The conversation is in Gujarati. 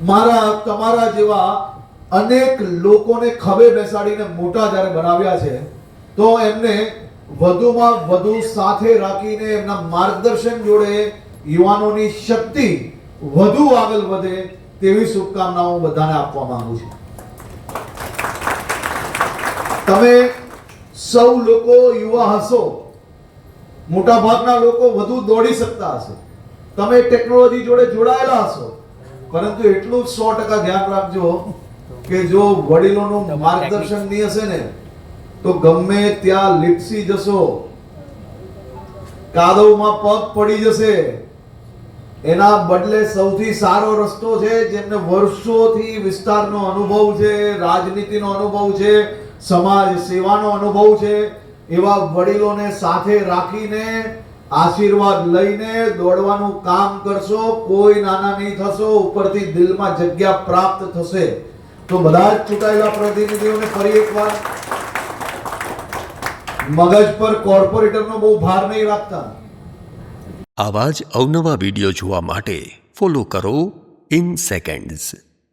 મારા તમારા જેવા અનેક લોકોને ખભે બેસાડીને મોટા જ્યારે બનાવ્યા છે, તો એમને વધુમાં વધુ સાથે રાખીને એમના માર્ગદર્શન જોડે યુવાનોની શક્તિ વધુ આગળ વધે તેવી શુભકામનાઓ બધાને આપવા માંગુ છું. તમે સૌ લોકો યુવા હશો, મોટા ભાગના લોકો વધુ દોડી શકતા હશે, તમે ટેકનોલોજી જોડે જોડાયેલા હશો, પરંતુ એટલું જ 100% ધ્યાન રાખજો કે જો વડીલોનું માર્ગદર્શન નહીં હશે ને તો ગમે ત્યાં લીપસી જશો, કાદવમાં પગ પડી જશે. એના બદલે સૌથી સારો રસ્તો છે, જેમને વર્ષોથી વિસ્તારનો અનુભવ છે, રાજનીતિનો અનુભવ છે, સમાજ સેવાનો અનુભવ છે, એવા વડીલોને સાથે રાખીને આશીર્વાદ લઈને દોડવાનું કામ કરશો. કોઈ નાના નહીં થશો, ઉપરથી દિલમાં જગ્યા પ્રાપ્ત થશે. તો બધા જ ચૂંટાયેલા પ્રતિનિધિઓને ફરી એકવાર મગજ પર કોર્પોરેટરનો બહુ ભાર નહીં રાખતા. આવા જ અવનવા વિડીયો જોવા માટે ફોલો કરો ઇન સેકન્ડ્સ.